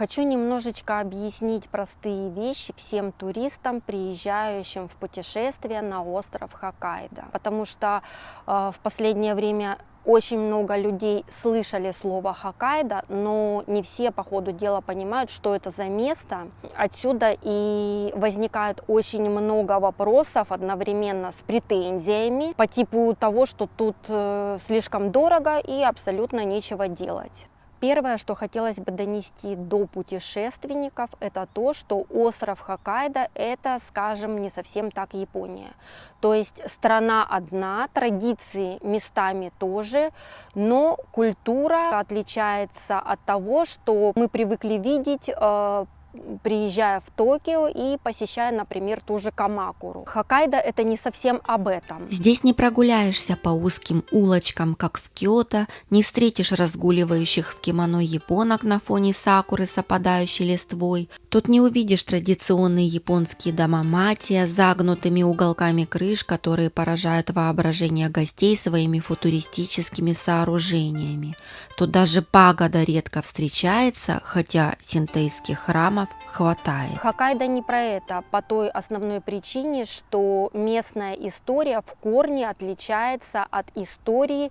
Хочу немножечко объяснить простые вещи всем туристам, приезжающим в путешествие на остров Хоккайдо, потому что в последнее время очень много людей слышали слово Хоккайдо, но не все по ходу дела понимают, что это за место. Отсюда и возникает очень много вопросов одновременно с претензиями по типу того, что тут слишком дорого и абсолютно нечего делать. Первое, что хотелось бы донести до путешественников, это то, что остров Хоккайдо – это, скажем, не совсем так Япония. То есть страна одна, традиции местами тоже, но культура отличается от того, что мы привыкли видеть, приезжая в Токио и посещая, например, ту же Камакуру. Хоккайдо – это не совсем об этом. Здесь не прогуляешься по узким улочкам, как в Киото, не встретишь разгуливающих в кимоно японок на фоне сакуры с опадающей листвой. Тут не увидишь традиционные японские дома матия с загнутыми уголками крыш, которые поражают воображение гостей своими футуристическими сооружениями. Тут даже пагода редко встречается, хотя синтоистских храмов хватает. Хоккайдо не про это, по той основной причине, что местная история в корне отличается от истории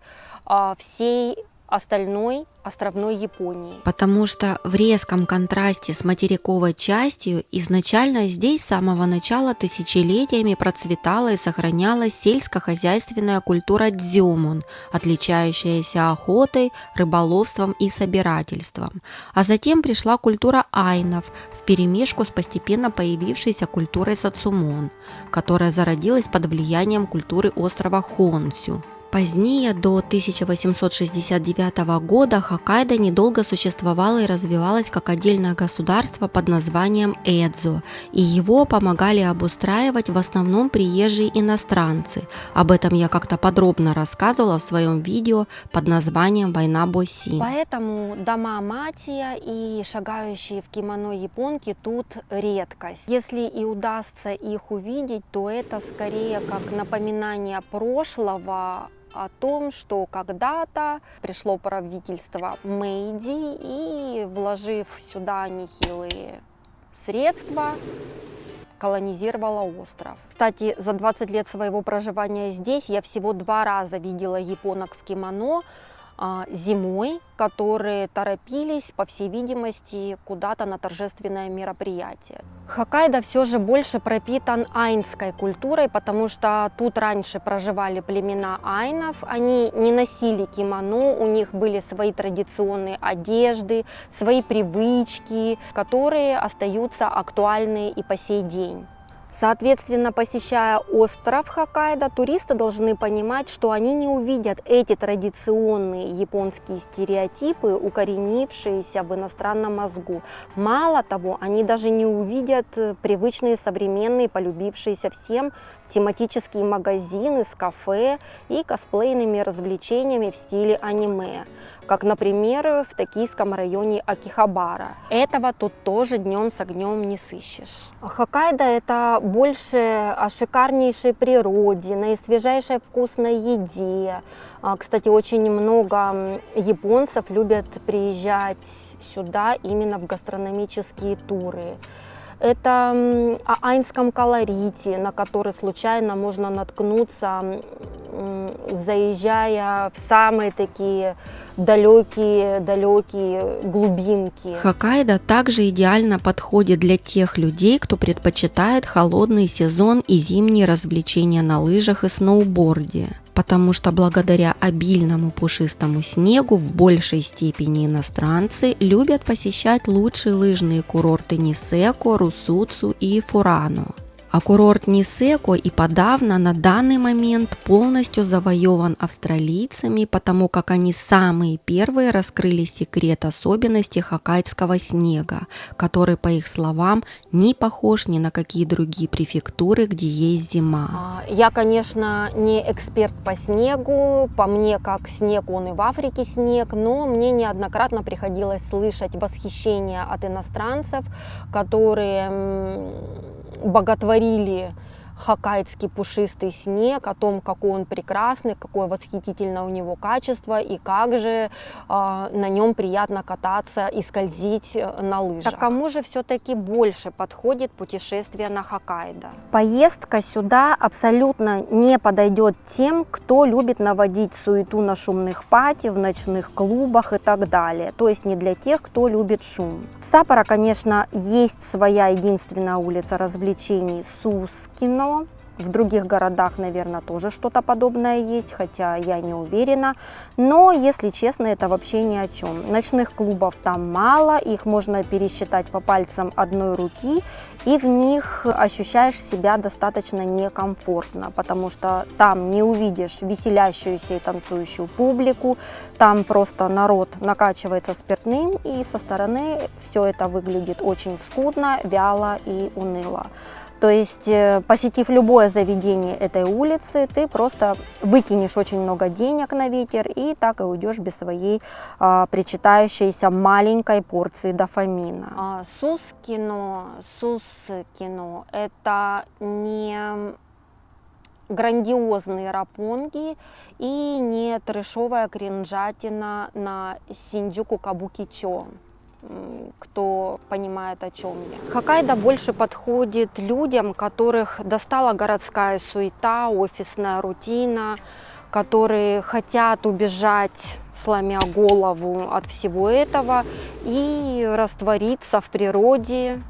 всей остальной островной Японии. Потому что в резком контрасте с материковой частью изначально здесь с самого начала тысячелетиями процветала и сохранялась сельскохозяйственная культура дзюмон, отличающаяся охотой, рыболовством и собирательством. А затем пришла культура айнов вперемешку с постепенно появившейся культурой сацумон, которая зародилась под влиянием культуры острова Хонсю. Позднее, до 1869 года, Хоккайдо недолго существовало и развивалось как отдельное государство под названием Эдзо, и его помогали обустраивать в основном приезжие иностранцы. Об этом я как-то подробно рассказывала в своем видео под названием «Война Босси». Поэтому дома матия и шагающие в кимоно японки тут редкость. Если и удастся их увидеть, то это скорее как напоминание прошлого, о том, что когда-то пришло правительство Мэйдзи и, вложив сюда нехилые средства, колонизировало остров. Кстати, за 20 лет своего проживания здесь я всего 2 раза видела японок в кимоно зимой, которые торопились, по всей видимости, куда-то на торжественное мероприятие. Хоккайдо все же больше пропитан айнской культурой, потому что тут раньше проживали племена айнов, они не носили кимоно, у них были свои традиционные одежды, свои привычки, которые остаются актуальны и по сей день. Соответственно, посещая остров Хоккайдо, туристы должны понимать, что они не увидят эти традиционные японские стереотипы, укоренившиеся в иностранном мозгу. Мало того, они даже не увидят привычные современные, полюбившиеся всем тематические магазины с кафе и косплейными развлечениями в стиле аниме, как, например, в токийском районе Акихабара. Этого тут тоже днем с огнем не сыщешь. Хоккайдо – это больше о шикарнейшей природе, наисвежайшей вкусной еде. Кстати, очень много японцев любят приезжать сюда именно в гастрономические туры. Это о айнском колорите, на который случайно можно наткнуться, заезжая в самые такие далекие глубинки. Хоккайдо также идеально подходит для тех людей, кто предпочитает холодный сезон и зимние развлечения на лыжах и сноуборде. Потому что благодаря обильному пушистому снегу в большей степени иностранцы любят посещать лучшие лыжные курорты Нисеко, Русуцу и Фурано. А курорт Нисеко и подавно на данный момент полностью завоеван австралийцами, потому как они самые первые раскрыли секрет особенностей хоккайдского снега, который, по их словам, не похож ни на какие другие префектуры, где есть зима. Я, конечно, не эксперт по снегу, по мне как снег, он и в Африке снег, но мне неоднократно приходилось слышать восхищение от иностранцев, которые боготворили хоккайдский пушистый снег, о том, какой он прекрасный, какое восхитительное у него качество и как же на нем приятно кататься и скользить на лыжах. Так кому же все-таки больше подходит путешествие на Хоккайдо? Поездка сюда абсолютно не подойдет тем, кто любит наводить суету на шумных пати, в ночных клубах и так далее. То есть не для тех, кто любит шум. В Саппоро, конечно, есть своя единственная улица развлечений Сускино. В других городах, наверное, тоже что-то подобное есть, хотя я не уверена. Но, если честно, это вообще ни о чем. Ночных клубов там мало, их можно пересчитать по пальцам одной руки, и в них ощущаешь себя достаточно некомфортно, потому что там не увидишь веселящуюся и танцующую публику, там просто народ накачивается спиртным, и со стороны все это выглядит очень скудно, вяло и уныло. То есть, посетив любое заведение этой улицы, ты просто выкинешь очень много денег на ветер и так и уйдешь без своей причитающейся маленькой порции дофамина. Сускино – это не грандиозные раппонги и не трэшовая кринжатина на Синдзюку-Кабукичо. Кто понимает, о чем я. Хоккайдо больше подходит людям, которых достала городская суета, офисная рутина, которые хотят убежать, сломя голову от всего этого, и раствориться в природе,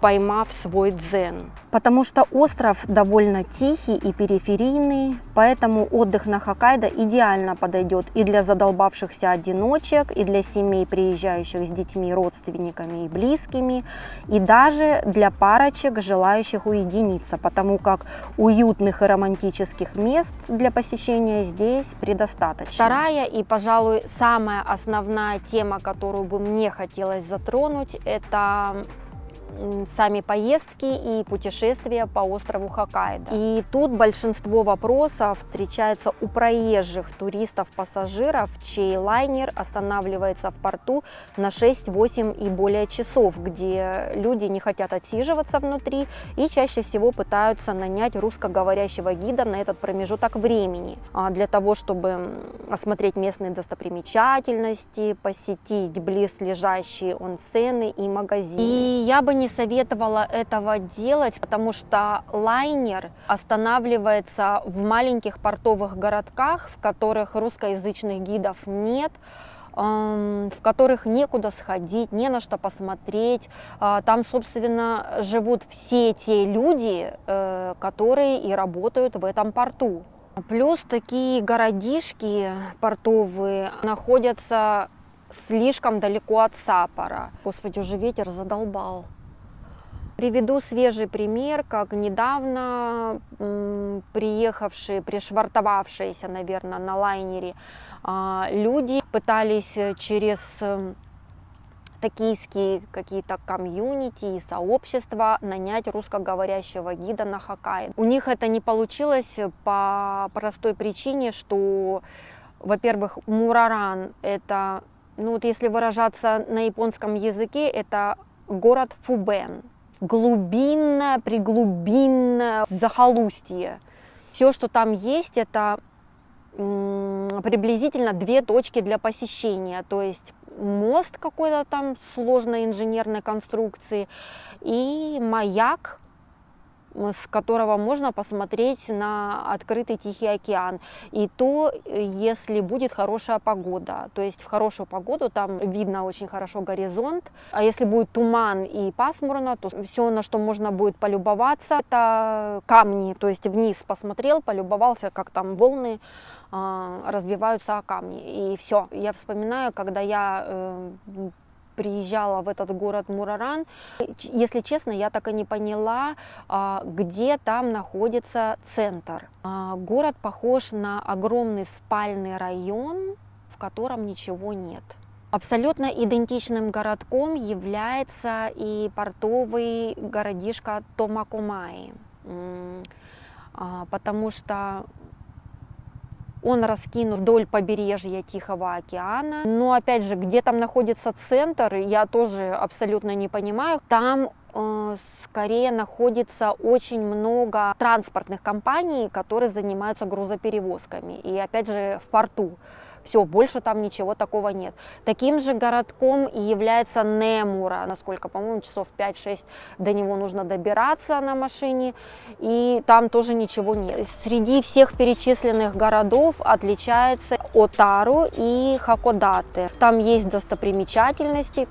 поймав свой дзен. Потому что остров довольно тихий и периферийный, поэтому отдых на Хоккайдо идеально подойдет и для задолбавшихся одиночек, и для семей, приезжающих с детьми, родственниками и близкими, и даже для парочек, желающих уединиться, потому как уютных и романтических мест для посещения здесь предостаточно. Вторая и, пожалуй, самая основная тема, которую бы мне хотелось затронуть, это сами поездки и путешествия по острову Хоккайдо. И тут большинство вопросов встречается у проезжих туристов-пассажиров, чей лайнер останавливается в порту на 6-8 и более часов, где люди не хотят отсиживаться внутри и чаще всего пытаются нанять русскоговорящего гида на этот промежуток времени для того, чтобы осмотреть местные достопримечательности, посетить близлежащие онсены и магазины. И я бы не советовала этого делать, потому что лайнер останавливается в маленьких портовых городках, в которых русскоязычных гидов нет, в которых некуда сходить, не на что посмотреть. Там, собственно, живут все те люди, которые и работают в этом порту. Плюс такие городишки портовые находятся слишком далеко от Саппоро. Господи, уже ветер задолбал. Приведу свежий пример, как недавно приехавшие, пришвартовавшиеся, наверное, на лайнере люди пытались через токийские какие-то комьюнити и сообщества нанять русскоговорящего гида на Хоккайдо. У них это не получилось по простой причине, что, во-первых, Мураран — это, ну вот если выражаться на японском языке, это город Фубен. Глубинное, приглубинное захолустье. Все, что там есть, это приблизительно 2 точки для посещения. То есть мост какой-то там сложной инженерной конструкции и маяк, с которого можно посмотреть на открытый Тихий океан. И то, если будет хорошая погода. То есть в хорошую погоду там видно очень хорошо горизонт. А если будет туман и пасмурно, то все, на что можно будет полюбоваться, это камни. То есть вниз посмотрел, полюбовался, как там волны разбиваются о камни. И все. Я вспоминаю, когда я приезжала в этот город Мураран, если честно, я так и не поняла, где там находится центр. Город похож на огромный спальный район, в котором ничего нет. Абсолютно идентичным городком является и портовый городишко Томакомаи, потому что он раскинут вдоль побережья Тихого океана. Но опять же, где там находится центр, я тоже абсолютно не понимаю. Там скорее находится очень много транспортных компаний, которые занимаются грузоперевозками. И опять же в порту. Все, больше там ничего такого нет. Таким же городком и является Немура. Насколько, по-моему, часов 5-6 до него нужно добираться на машине. И там тоже ничего нет. Среди всех перечисленных городов отличается Отару и Хакодате. Там есть достопримечательности,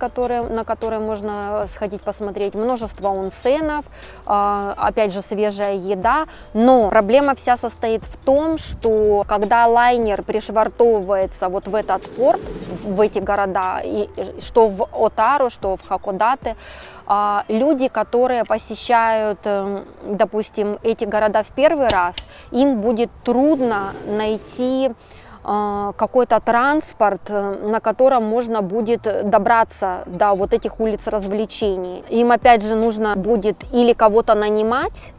на которые можно сходить посмотреть. Множество онсенов, опять же свежая еда. Но проблема вся состоит в том, что когда лайнер пришвартовывает вот в этот порт, в эти города, и что в Отару, что в Хакодате, люди, которые посещают, допустим, эти города в первый раз, им будет трудно найти какой-то транспорт, на котором можно будет добраться до вот этих улиц развлечений. Им опять же нужно будет или кого-то нанимать,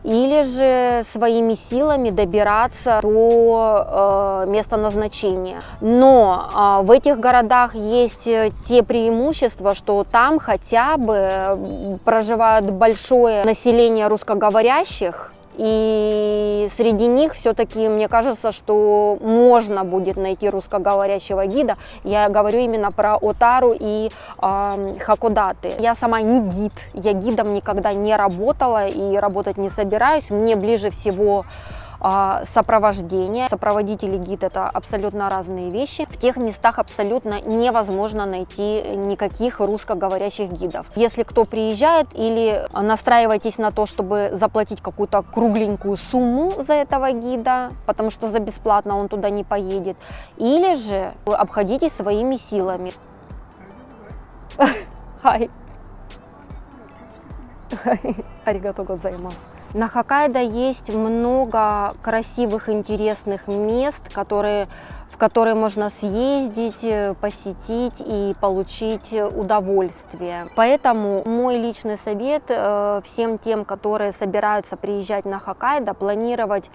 или же своими силами добираться до места назначения. Но в этих городах есть те преимущества, что там хотя бы проживает большое население русскоговорящих, и среди них все-таки, мне кажется, что можно будет найти русскоговорящего гида. Я говорю именно про Отару и Хакодате. Я сама не гид, я гидом никогда не работала и работать не собираюсь. Мне ближе всего сопровождение. Сопроводитель и гид — это абсолютно разные вещи. В тех местах абсолютно невозможно найти никаких русскоговорящих гидов. Если кто приезжает, или настраивайтесь на то, чтобы заплатить какую-то кругленькую сумму за этого гида, потому что за бесплатно он туда не поедет, или же обходитесь своими силами. Хай. Аригато гозаимасу. На Хоккайдо есть много красивых, интересных мест, в которые можно съездить, посетить и получить удовольствие. Поэтому мой личный совет всем тем, которые собираются приезжать на Хоккайдо, планировать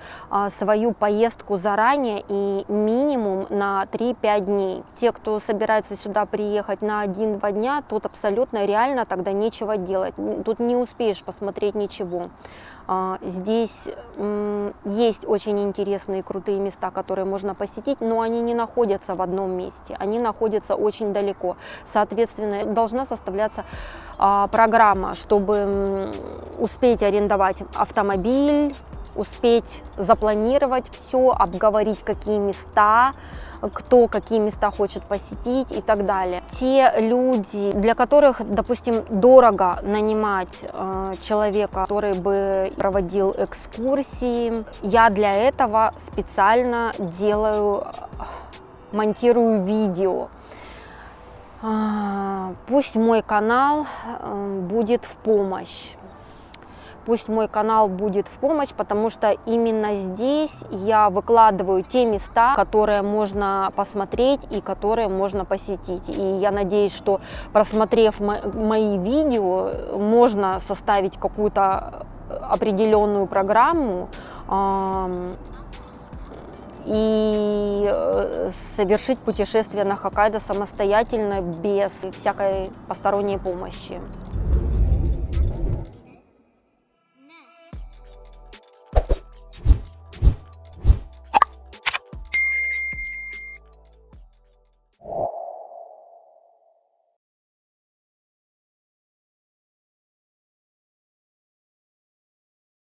свою поездку заранее и минимум на 3-5 дней. Те, кто собирается сюда приехать на 1-2 дня, тут абсолютно реально тогда нечего делать. Тут не успеешь посмотреть ничего. Здесь есть очень интересные, крутые места, которые можно посетить, но они не находятся в одном месте, они находятся очень далеко. Соответственно, должна составляться программа, чтобы успеть арендовать автомобиль, успеть запланировать все, обговорить, какие места, кто какие места хочет посетить и так далее. Те люди, для которых, допустим, дорого нанимать человека, который бы проводил экскурсии, я для этого специально монтирую видео. Пусть мой канал будет в помощь. Пусть мой канал будет в помощь, потому что именно здесь я выкладываю те места, которые можно посмотреть и которые можно посетить. И я надеюсь, что, просмотрев мои видео, можно составить какую-то определенную программу и совершить путешествие на Хоккайдо самостоятельно, без всякой посторонней помощи.